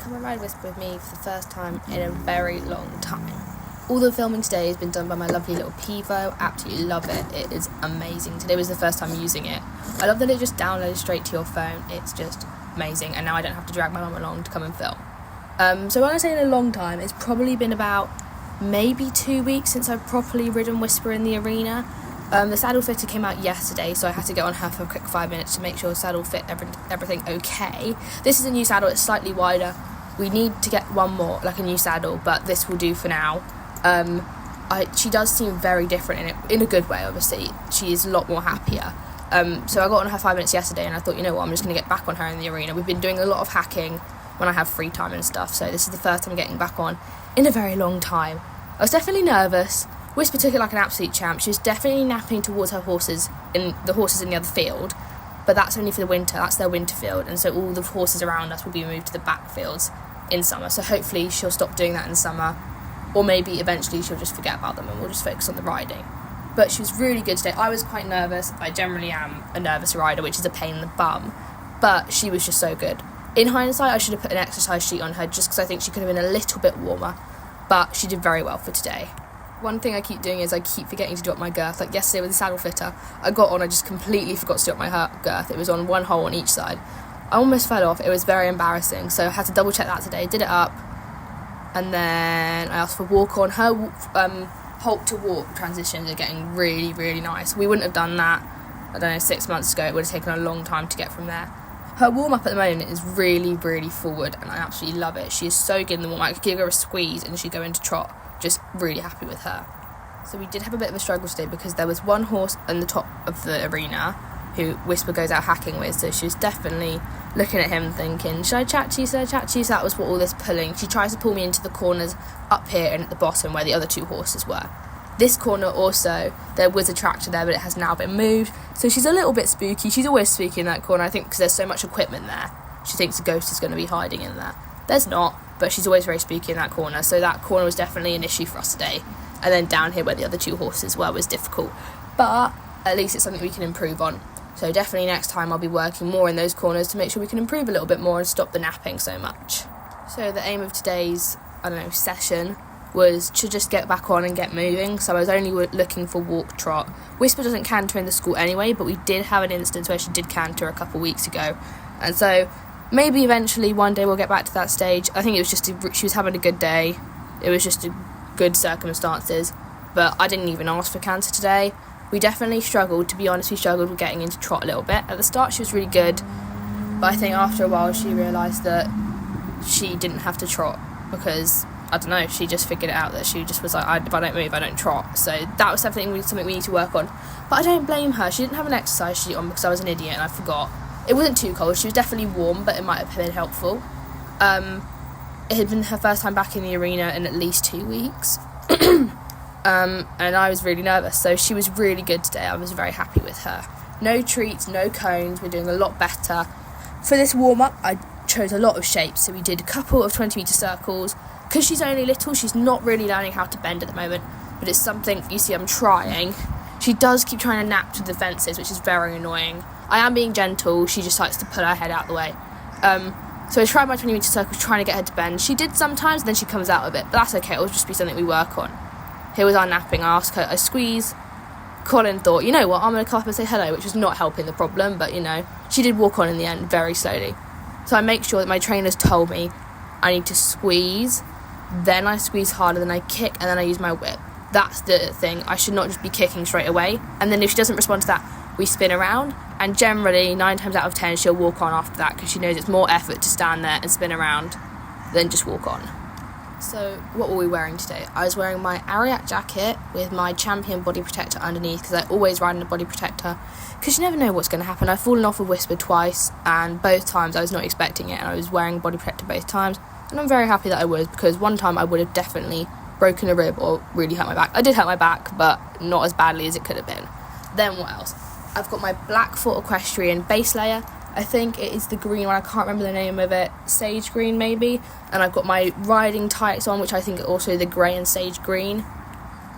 come and ride Whispa with me for the first time in a very long time. All the filming today has been done by my lovely little Pivo. Absolutely love it. It is amazing. Today was the first time using it. I love that it just downloads straight to your phone. It's just amazing, and now I don't have to drag my mum along to come and film. So when I say in a long time, it's probably been about maybe 2 weeks since I've properly ridden Whispa in the arena. The saddle fitter came out yesterday, so I had to get on her for a quick 5 minutes to make sure the saddle fit everything okay. This is a new saddle. It's slightly wider. We need to get one more, like a new saddle, but this will do for now. She does seem very different in a good way, obviously. She is a lot more happier. So I got on her 5 minutes yesterday, and I thought, you know what, I'm just going to get back on her in the arena. We've been doing a lot of hacking when I have free time and stuff, so this is the first time I'm getting back on in a very long time. I was definitely nervous. Whispa took it like an absolute champ. She was definitely napping towards her horses in the other field, but that's only for the winter. That's their winter field, and so all the horses around us will be moved to the back fields in summer. So hopefully she'll stop doing that in summer, or maybe eventually she'll just forget about them and we'll just focus on the riding. But she was really good today. I was quite nervous. I generally am a nervous rider, which is a pain in the bum, but she was just so good. In hindsight, I should have put an exercise sheet on her just because I think she could have been a little bit warmer, but she did very well for today. One thing I keep doing is I keep forgetting to do up my girth. Like yesterday with the saddle fitter, I got on, I just completely forgot to do up my girth. It was on one hole on each side. I almost fell off. It was very embarrassing, so I had to double check that today. Did it up, and then I asked for walk on. Her halt to walk transitions are getting really, really nice. We wouldn't have done that, I don't know, 6 months ago. It would have taken a long time to get from there. Her warm-up at the moment is really, really forward, and I absolutely love it. She is so good in the warm-up. I could give her a squeeze and she'd go into trot. Just really happy with her. So we did have a bit of a struggle today because there was one horse on the top of the arena who Whispa goes out hacking with, so she was definitely looking at him thinking, should I chat to you, should I chat to you? So that was what all this pulling. She tries to pull me into the corners up here and at the bottom where the other two horses were. This corner also, there was a tractor there, but it has now been moved, so she's a little bit spooky. She's always spooky in that corner, I think, because there's so much equipment there. She thinks a ghost is going to be hiding in there. There's not, but she's always very spooky in that corner, so that corner was definitely an issue for us today. And then down here where the other two horses were was difficult, but at least it's something we can improve on. So definitely next time I'll be working more in those corners to make sure we can improve a little bit more and stop the napping so much. So the aim of today's, session was to just get back on and get moving, so I was only looking for walk trot. Whispa doesn't canter in the school anyway, but we did have an instance where she did canter a couple weeks ago, and so maybe eventually one day we'll get back to that stage. I think it was just she was having a good day. It was just good circumstances, but I didn't even ask for canter today. We definitely struggled, to be honest. We struggled with getting into trot a little bit. At the start she was really good, but I think after a while she realised that she didn't have to trot because, I don't know, she just figured it out that she just was like, if I don't move, I don't trot. So that was something we need to work on. But I don't blame her. She didn't have an exercise sheet on because I was an idiot and I forgot. It wasn't too cold. She was definitely warm, but it might have been helpful. It had been her first time back in the arena in at least 2 weeks. And I was really nervous. So she was really good today. I was very happy with her. No treats, no cones. We're doing a lot better. For this warm-up, I chose a lot of shapes. So we did a couple of 20-metre circles. Because she's only little, she's not really learning how to bend at the moment. But it's something, you see, I'm trying. She does keep trying to nap to the fences, which is very annoying. I am being gentle. She just likes to pull her head out the way. So I tried my 20-metre circles, trying to get her to bend. She did sometimes, and then she comes out of it. But that's okay. It'll just be something we work on. Here was our napping. I asked her, I squeeze. Colin thought, you know what, I'm going to come up and say hello, which was not helping the problem. But, she did walk on in the end very slowly. So I make sure that my trainers told me I need to squeeze. Then I squeeze harder, then I kick, and then I use my whip. That's the thing. I should not just be kicking straight away. And then if she doesn't respond to that, we spin around. And generally, 9 times out of 10, she'll walk on after that because she knows it's more effort to stand there and spin around than just walk on. So what were we wearing today? I was wearing my Ariat jacket with my Champion body protector underneath because I always ride in a body protector because you never know what's going to happen. I've fallen off with Whispa twice, and both times I was not expecting it, and I was wearing a body protector both times. And I'm very happy that I was, because one time I would have definitely broken a rib or really hurt my back. I did hurt my back, but not as badly as it could have been. Then what else? I've got my Blackfoot Equestrian base layer. I think it is the green one. I can't remember the name of it. Sage green, maybe. And I've got my riding tights on, which I think are also the grey and sage green.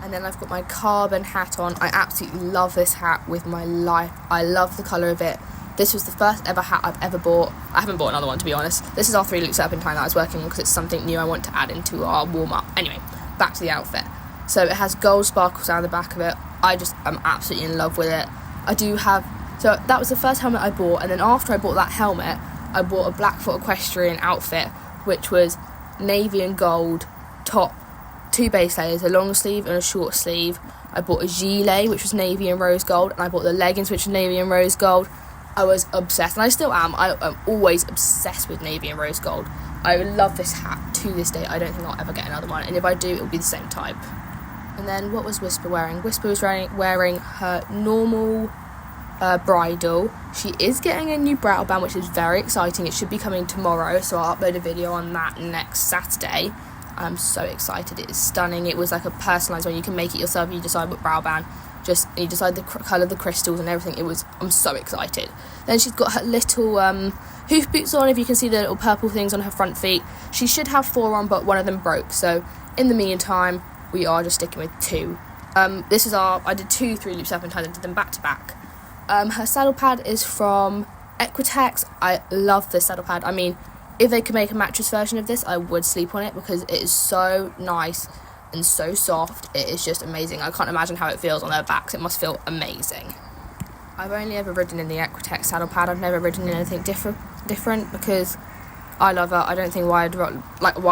And then I've got my carbon hat on. I absolutely love this hat with my life. I love the colour of it. This was the first ever hat I've ever bought. I haven't bought another one, to be honest. This is our 3 loop serpentine that I was working on because it's something new I want to add into our warm-up. Anyway, back to the outfit. So it has gold sparkles down the back of it. I'm absolutely in love with it. So that was the first helmet I bought, and then after I bought that helmet, I bought a Blackfoot equestrian outfit, which was navy and gold top, 2 base layers, a long sleeve and a short sleeve. I bought a gilet, which was navy and rose gold, and I bought the leggings, which were navy and rose gold. I was obsessed, and I still am. I'm always obsessed with navy and rose gold. I love this hat to this day. I don't think I'll ever get another one, and if I do, it'll be the same type. And then what was Whisper wearing? Whisper was wearing her normal bridle. She is getting a new brow band, which is very exciting. It should be coming tomorrow, so I'll upload a video on that next Saturday. I'm so excited. It is stunning. It was like a personalised one. You can make it yourself. You decide what brow band. You decide the colour of the crystals and everything. I'm so excited. Then she's got her little hoof boots on. If you can see the little purple things on her front feet. She should have 4 on, but one of them broke. So in the meantime, we are just sticking with 2. I did 2 3-loop serpentines. I did them back to back. Her saddle pad is from Equitex. I love this saddle pad. I mean, if they could make a mattress version of this, I would sleep on it because it is so nice and so soft. It is just amazing. I can't imagine how it feels on their backs. It must feel amazing. I've only ever ridden in the Equitex saddle pad. I've never ridden in anything different because I love it. I don't think why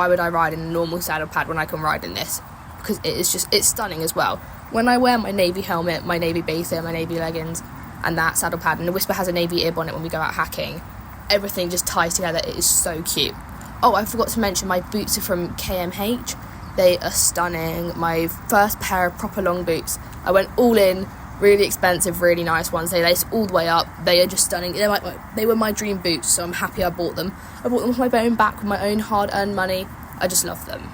would I ride in a normal saddle pad when I can ride in this? Because it's stunning as well. When I wear my navy helmet, my navy baser, my navy leggings, and that saddle pad, and the Whisper has a navy ear bonnet when we go out hacking, everything just ties together. It is so cute. Oh, I forgot to mention my boots are from KMH. They are stunning. My first pair of proper long boots. I went all in, really expensive, really nice ones. They lace all the way up. They are just stunning. They were my dream boots, so I'm happy I bought them. I bought them with my own back, with my own hard-earned money. I just love them.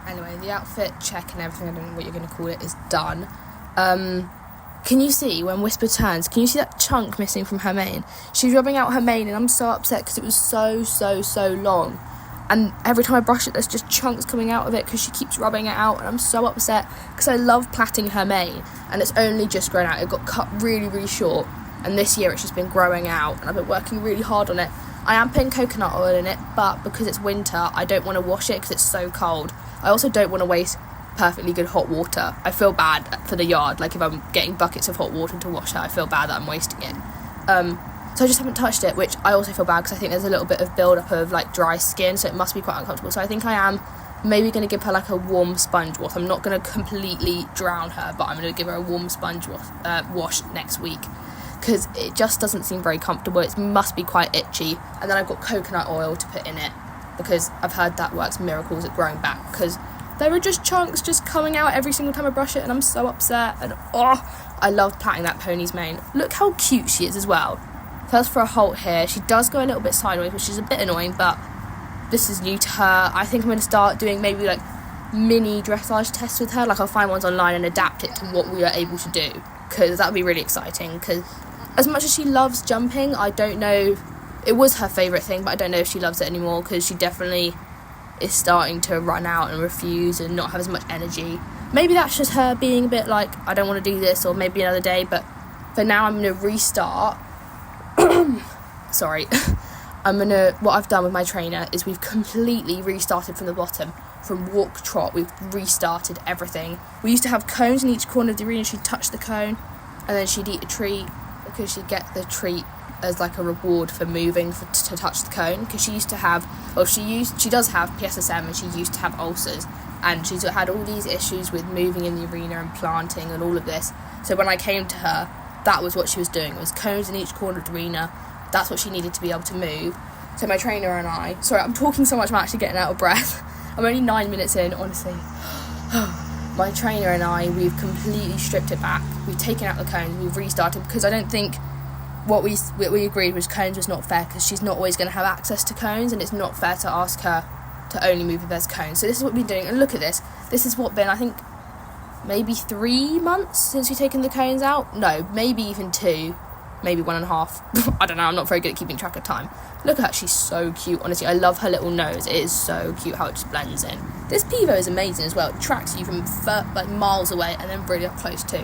Anyway, the outfit check and everything, I don't know what you're going to call it, is done. Can you see, when Whisper turns, can you see that chunk missing from her mane? She's rubbing out her mane, and I'm so upset because it was so long. And every time I brush it, there's just chunks coming out of it because she keeps rubbing it out, and I'm so upset because I love plaiting her mane, and it's only just grown out. It got cut really short, and this year it's just been growing out, and I've been working really hard on it. I am putting coconut oil in it, but because it's winter, I don't want to wash it because it's so cold. I also don't want to waste perfectly good hot water. I feel bad for the yard, like if I'm getting buckets of hot water to wash it, I feel bad that I'm wasting it. So I just haven't touched it, which I also feel bad because I think there's a little bit of build-up of like dry skin, so it must be quite uncomfortable. So I think I am maybe going to give her like a warm sponge wash. I'm not going to completely drown her, but I'm going to give her a warm sponge wash next week because it just doesn't seem very comfortable. It must be quite itchy. And then I've got coconut oil to put in it because I've heard that works miracles at growing back, because there are just chunks just coming out every single time I brush it, and I'm so upset. And I love plaiting that pony's mane. Look how cute she is as well. First for a halt here, she does go a little bit sideways, which is a bit annoying, but this is new to her. I think I'm going to start doing maybe like mini dressage tests with her. Like I'll find ones online and adapt it to what we are able to do, because that would be really exciting. Because as much as she loves jumping, I don't know, it was her favourite thing, but I don't know if she loves it anymore, because she definitely is starting to run out and refuse and not have as much energy. Maybe that's just her being a bit like, I don't want to do this, or maybe another day, but for now I'm going to restart. Sorry. What I've done with my trainer is we've completely restarted from the bottom. From walk trot, we've restarted everything. We used to have cones in each corner of the arena. She'd touch the cone and then she'd eat a treat, because she'd get the treat as like a reward for moving to touch the cone, because she does have PSSM, and she used to have ulcers, and she's had all these issues with moving in the arena and planting and all of this. So when I came to her, that was what she was doing. It was cones in each corner of the arena. That's what she needed to be able to move. So my trainer and I, sorry, I'm talking so much, I'm actually getting out of breath. I'm only 9 minutes in, honestly. My trainer and I, we've completely stripped it back. We've taken out the cones, we've restarted, because I don't think what we agreed was cones was not fair, because she's not always going to have access to cones, and it's not fair to ask her to only move if there's cones. So this is what we've been doing, and look at this. This has been, I think, maybe 3 months since we've taken the cones out. No, maybe even 2, maybe 1.5. I don't know, I'm not very good at keeping track of time. Look at her, she's so cute. Honestly, I love her little nose. It is so cute how it just blends in. This Pivo is amazing as well. It tracks you from like miles away and then really up close too.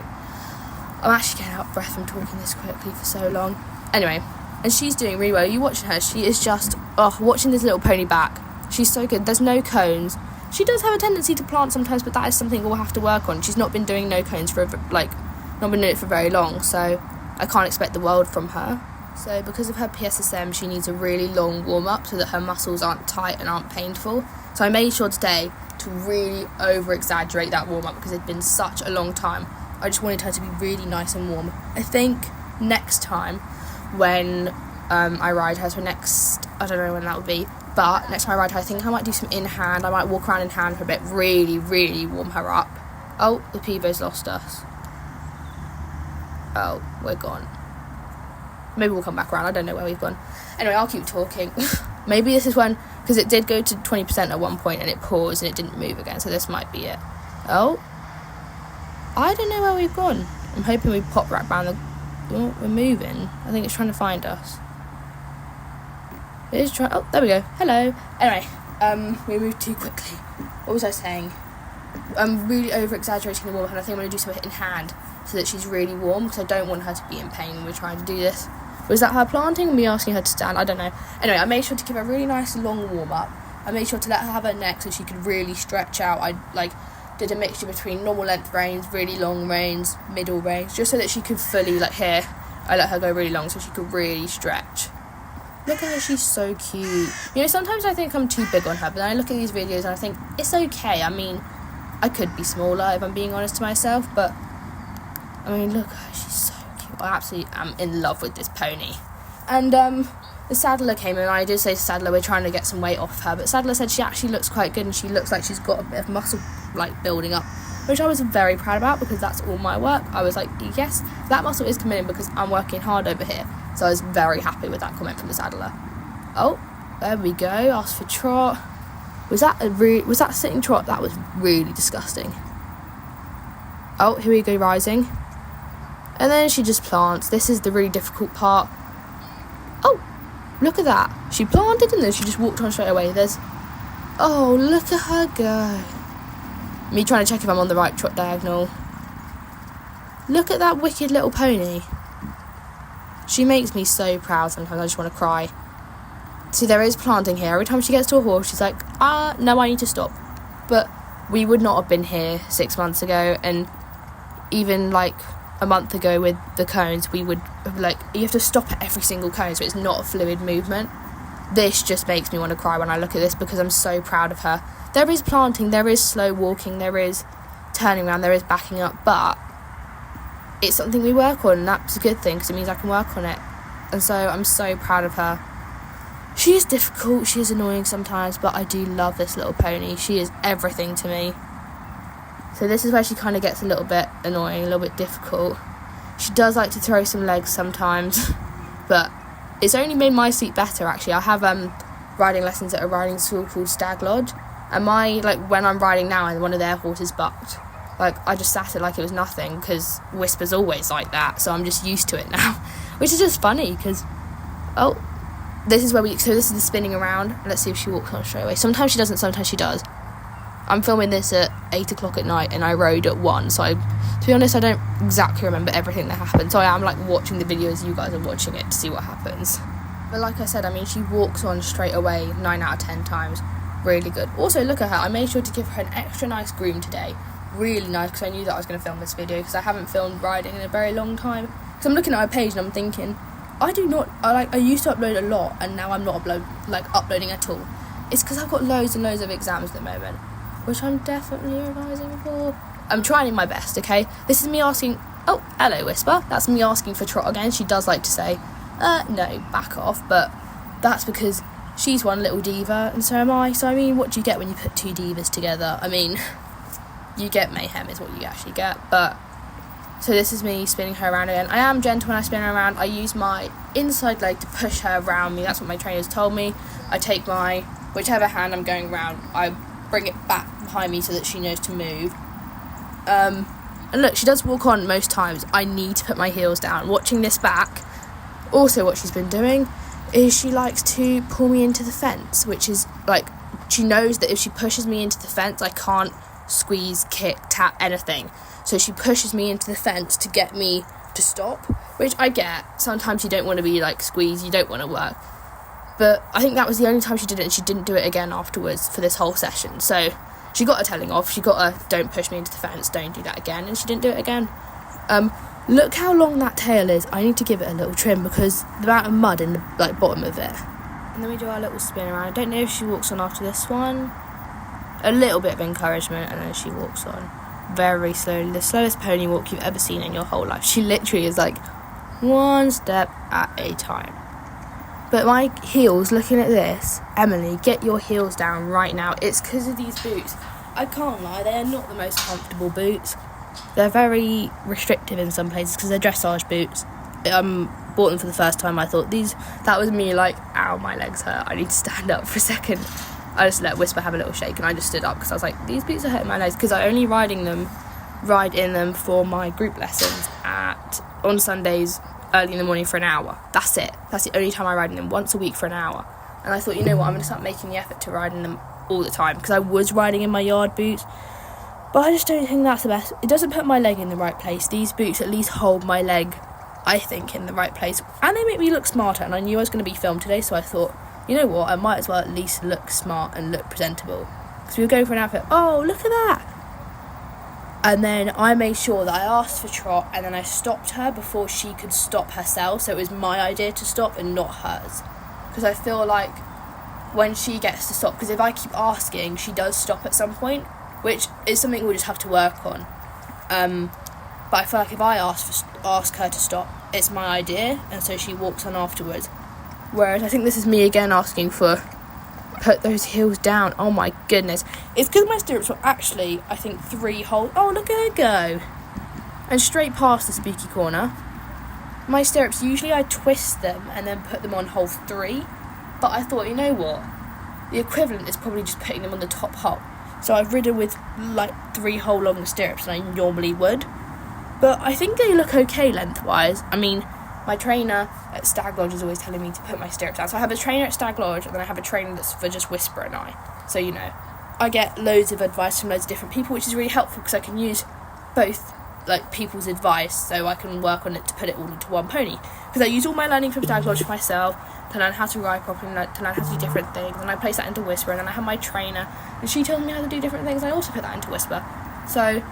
I'm actually getting out of breath from talking this quickly for so long. Anyway, and she's doing really well. You watching her, she is just, watching this little pony back, she's so good. There's no cones. She does have a tendency to plant sometimes, but that is something we'll have to work on. She's not been doing no cones for not been doing it for very long, so I can't expect the world from her. So because of her PSSM, she needs a really long warm-up so that her muscles aren't tight and aren't painful. So I made sure today to really over-exaggerate that warm-up because it'd been such a long time. I just wanted her to be really nice and warm. I think next time when I ride her, so I don't know when that will be, but next time I ride her, I think I might do some in-hand. I might walk around in hand for a bit, really, really warm her up. Oh, the Pivo's lost us. Oh, we're gone. Maybe we'll come back around. I don't know where we've gone. Anyway, I'll keep talking. Maybe this is when, because it did go to 20% at one point and it paused and it didn't move again, so this might be it. Oh, I don't know where we've gone. I'm hoping we pop right round we're moving. I think it's trying to find us. It is trying. Oh, there we go. Hello. Anyway, we moved too quickly. What was I saying? I'm really over-exaggerating the warm-up, and I think I'm going to do something in hand so that she's really warm, because I don't want her to be in pain when we're trying to do this. Was that her planting or me asking her to stand? I don't know. Anyway, I made sure to give her a really nice long warm-up. I made sure to let her have her neck so she could really stretch out. I did a mixture between normal length reins, really long reins, middle reins, just so that she could fully, here, I let her go really long so she could really stretch. Look at her, she's so cute. You know, sometimes I think I'm too big on her, but then I look at these videos and I think, it's okay. I mean, I could be smaller if I'm being honest to myself, but, I mean, look at her, she's so cute. I absolutely am in love with this pony. And, the saddler came in, and I did say to Saddler, we're trying to get some weight off her, but Saddler said she actually looks quite good, and she looks like she's got a bit of muscle, building up, which I was very proud about, because that's all my work. I was like, yes, that muscle is coming in because I'm working hard over here. So I was very happy with that comment from the Saddler. Oh, there we go, asked for trot. Was that a sitting trot? That was really disgusting. Oh, here we go, rising. And then she just plants. This is the really difficult part. Oh, look at that. She planted and then she just walked on straight away. Oh, look at her go. Me trying to check if I'm on the right trot diagonal. Look at that wicked little pony. She makes me so proud sometimes. I just want to cry. See, there is planting here. Every time she gets to a horse, she's like, no, I need to stop. But we would not have been here 6 months ago, and even a month ago with the cones, we would you have to stop at every single cone, so it's not a fluid movement. This just makes me want to cry when I look at this, because I'm so proud of her. There is planting, there is slow walking, there is turning around, there is backing up, but it's something we work on, and that's a good thing, because it means I can work on it. And so I'm so proud of her. She is difficult, she is annoying sometimes, but I do love this little pony. She is everything to me. So this is where she kind of gets a little bit annoying, a little bit difficult. She does like to throw some legs sometimes, but it's only made my seat better, actually. I have riding lessons at a riding school called Stag Lodge, and when I'm riding now and one of their horses bucked, I just sat it like it was nothing, because Whisper's always like that, so I'm just used to it now, which is just funny, because, this is the spinning around. Let's see if she walks on straight away. Sometimes she doesn't, sometimes she does. I'm filming this at 8 o'clock at night, and I rode at 1, so to be honest, I don't exactly remember everything that happened, so I am watching the video as you guys are watching it to see what happens. But like I said, I mean, she walks on straight away 9 out of 10 times. Really good. Also, look at her. I made sure to give her an extra nice groom today. Really nice, because I knew that I was going to film this video, because I haven't filmed riding in a very long time. Because I'm looking at my page and I'm thinking, I used to upload a lot, and now I'm not uploading at all. It's because I've got loads and loads of exams at the moment, which I'm definitely revising for. I'm trying my best, okay? This is me asking, oh, hello Whisper. That's me asking for trot again. She does like to say, no, back off, but that's because she's one little diva, and so am I. So, I mean, what do you get when you put two divas together? I mean, you get mayhem is what you actually get, but... So this is me spinning her around again. I am gentle when I spin her around. I use my inside leg to push her around me. That's what my trainers told me. I take my, whichever hand I'm going around, I bring it back behind me so that she knows to move. And look, she does walk on most times. I need to put my heels down. Watching this back, also what she's been doing is she likes to pull me into the fence, which is she knows that if she pushes me into the fence, I can't squeeze, kick, tap, anything. So she pushes me into the fence to get me to stop, which I get. Sometimes you don't want to be like squeezed, you don't want to work. But I think that was the only time she did it, and she didn't do it again afterwards for this whole session. So she got a telling off, she got a don't push me into the fence, don't do that again, and she didn't do it again. Look how long that tail is. I need to give it a little trim because the amount of mud in the bottom of it. And then we do our little spin around. I don't know if she walks on after this one. A little bit of encouragement, and then she walks on very slowly. The slowest pony walk you've ever seen in your whole life. She literally is like one step at a time. But my heels, looking at this, Emily, get your heels down right now. It's because of these boots. I can't lie, they are not the most comfortable boots. They're very restrictive in some places because they're dressage boots. Bought them for the first time. I thought that was me like, ow, my legs hurt, I need to stand up for a second. I just let Whispa have a little shake and I just stood up because I was like, these boots are hurting my legs, because I only ride in them for my group lessons on Sundays early in the morning for an hour. That's it. That's the only time I ride in them, once a week for an hour. And I thought, you know what, I'm going to start making the effort to ride in them all the time, because I was riding in my yard boots, but I just don't think that's the best. It doesn't put my leg in the right place. These boots at least hold my leg, I think, in the right place, and they make me look smarter. And I knew I was going to be filmed today, so I thought, you know what, I might as well at least look smart and look presentable, because we were going for an outfit. Oh, look at that. And then I made sure that I asked for Trot, and then I stopped her before she could stop herself, so it was my idea to stop and not hers, because I feel like when she gets to stop, because if I keep asking, she does stop at some point, which is something we'll just have to work on. But I feel like if I ask her to stop, it's my idea, and so she walks on afterwards. Whereas I think this is me again asking for, put those heels down. Oh my goodness. It's because my stirrups were actually, I think, 3 holes. Oh, look at her go. And straight past the spooky corner. My stirrups, usually I twist them and then put them on hole 3. But I thought, you know what? The equivalent is probably just putting them on the top hole. So I've ridden with like 3 hole longer stirrups than I normally would. But I think they look okay lengthwise. I mean, my trainer at Stag Lodge is always telling me to put my stirrups down. So I have a trainer at Stag Lodge, and then I have a trainer that's for just Whisper and I. So, you know, I get loads of advice from loads of different people, which is really helpful because I can use both, like, people's advice, so I can work on it to put it all into one pony. Because I use all my learning from Stag Lodge for myself, to learn how to ride properly, to learn how to do different things, and I place that into Whisper, and then I have my trainer, and she tells me how to do different things, and I also put that into Whisper. So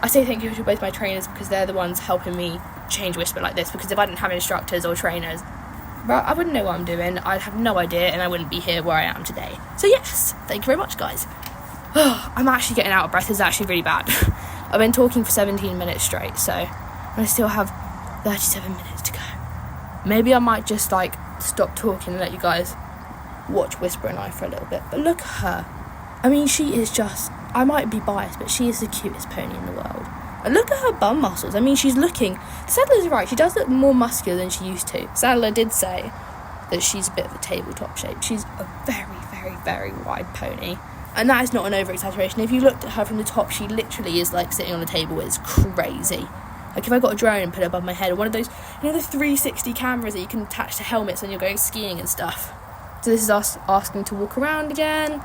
I say thank you to both my trainers, because they're the ones helping me change Whisper like this, because if I didn't have instructors or trainers, well, I wouldn't know what I'm doing, I'd have no idea, and I wouldn't be here where I am today. So yes, thank you very much, guys. I'm actually getting out of breath. It's actually really bad. I've been talking for 17 minutes straight, so I still have 37 minutes to go. Maybe I might just like stop talking and let you guys watch Whisper and I for a little bit. But look at her. I mean, she is just, I might be biased, but she is the cutest pony in the world. And look at her bum muscles. I mean, she's looking, Saddler's right, she does look more muscular than she used to. Saddler did say that she's a bit of a tabletop shape. She's a very, very, very wide pony. And that is not an over-exaggeration. If you looked at her from the top, she literally is like sitting on a table. It's crazy. Like if I got a drone and put it above my head, or one of those, you know, the 360 cameras that you can attach to helmets when you're going skiing and stuff. So this is us asking to walk around again.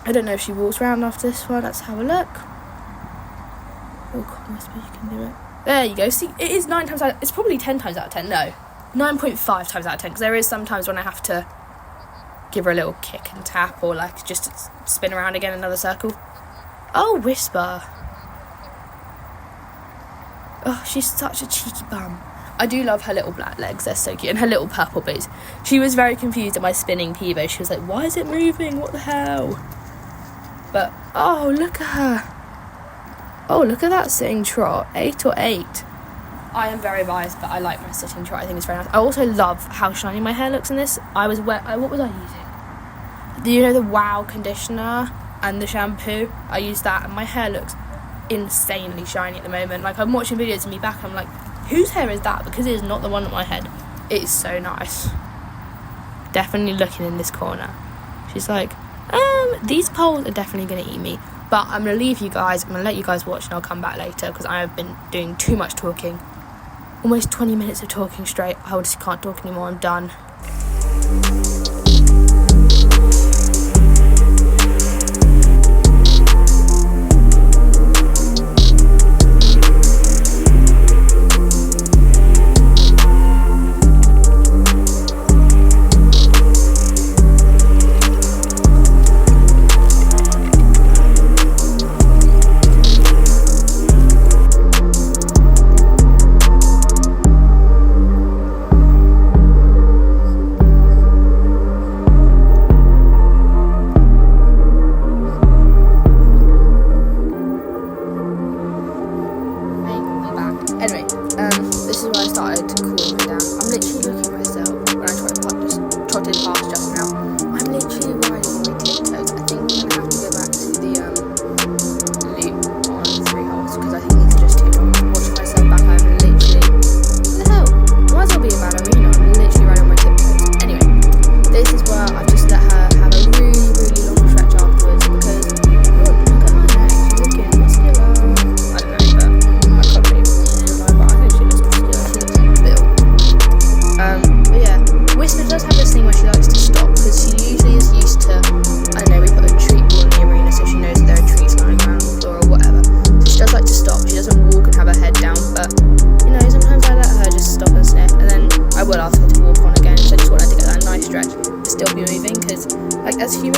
I don't know if she walks around after this one. Let's have a look. Oh, come on, Whisper, you can do it. There you go. See, it is 9 times out. It's probably 10 times out of 10. No, 9.5 times out of 10. Because there is sometimes when I have to give her a little kick and tap, or like just spin around again another circle. Oh, Whisper. Oh, she's such a cheeky bum. I do love her little black legs, they're so cute, and her little purple boots. She was very confused at my spinning Pivo. She was like, why is it moving? What the hell? But, oh, look at her. Oh, look at that sitting trot. 8 or 8. I am very biased, but I like my sitting trot. I think it's very nice. I also love how shiny my hair looks in this. I was wet. What was I using? You know, the Wow conditioner and the shampoo? I used that, and my hair looks insanely shiny at the moment. Like, I'm watching videos of me back, I'm like, whose hair is that? Because it is not the one on my head. It is so nice. Definitely looking in this corner. She's like, these poles are definitely going to eat me. But I'm going to leave you guys. I'm going to let you guys watch, and I'll come back later, because I have been doing too much talking. Almost 20 minutes of talking straight. I just can't talk anymore. I'm done.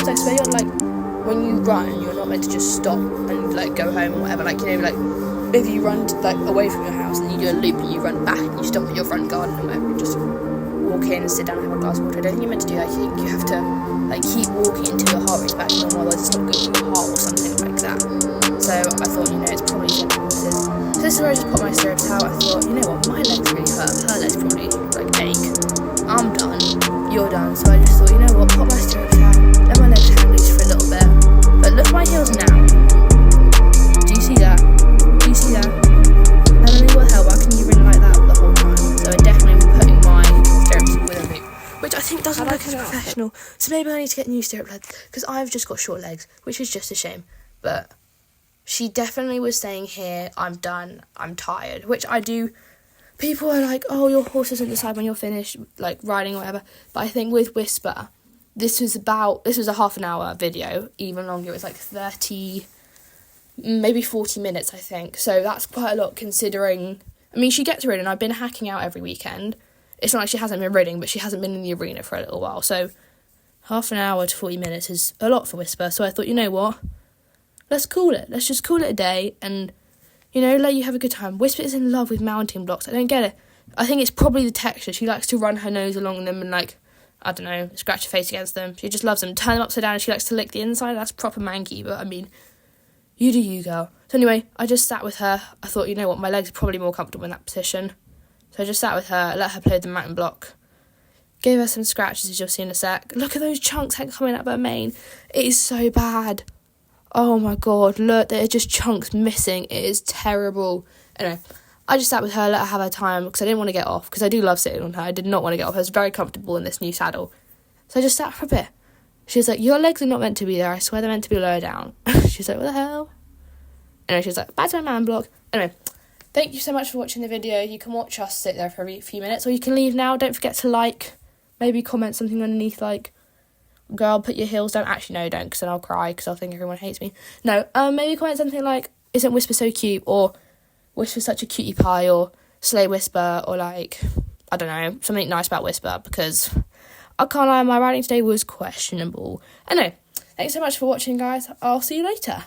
because I swear you're like, when you run, you're not meant to just stop and like go home or whatever. Like, you know, like if you run like away from your house and you do a loop and you run back and you stop at your front garden and whatever, and just walk in and sit down and have a glass of water. I don't think you're meant to do that. I think you have to like keep walking until your heart rate's back to normal, otherwise it's not good for your heart or something like that. So I thought, you know, it's probably good horses. So this is where I just put my stirrups out. I thought, you know what, my legs really hurt. Her legs probably like ache. I'm done. You're done. So I just thought, you know what, put my stirrups out. Let my legs hang loose for a little bit. But look at my heels now. Do you see that? Do you see that? Emily, what the hell? Why can you ring like that the whole time? So I definitely will be putting my stirrups with a loop, which I think doesn't look as professional. So maybe I need to get new stirrup legs because I've just got short legs, which is just a shame. But she definitely was saying here, I'm done, I'm tired, which I do. People are like, oh, your horse doesn't decide when you're finished, like riding or whatever. But I think with Whisper, this was a half an hour video, even longer. It was like 30, maybe 40 minutes, I think. So that's quite a lot considering, I mean, she gets ridden. I've been hacking out every weekend. It's not like she hasn't been ridding, but she hasn't been in the arena for a little while. So half an hour to 40 minutes is a lot for Whisper. So I thought, you know what? Let's call it. Let's just call it a day and, you know, let you have a good time. Whisper is in love with mounting blocks. I don't get it. I think it's probably the texture. She likes to run her nose along them and, like, I don't know, scratch her face against them. She just loves them. Turn them upside down and she likes to lick the inside. That's proper manky, but I mean, you do you, girl. So anyway, I just sat with her. I thought, you know what, my legs are probably more comfortable in that position. So I just sat with her, let her play with the mountain block. Gave her some scratches, as you'll see in a sec. Look at those chunks coming up her mane. It is so bad. Oh my god, look, there are just chunks missing. It is terrible. Anyway, I just sat with her, let her have her time, because I didn't want to get off, because I do love sitting on her. I did not want to get off. I was very comfortable in this new saddle. So I just sat for a bit. She was like, your legs are not meant to be there. I swear they're meant to be lower down. She's like, what the hell? Anyway, she was like, back to my man block. Anyway, thank you so much for watching the video. You can watch us sit there for a few minutes, or you can leave now. Don't forget to like, maybe comment something underneath, like, girl, put your heels down. Actually, no, don't, because then I'll cry, because I'll think everyone hates me. No, maybe comment something like, isn't Whisper so cute, or Whisper's such a cutie pie, or slay Whisper, or like, I don't know, something nice about Whisper, because I can't lie, my writing today was questionable. Anyway, thanks so much for watching, guys. I'll see you later.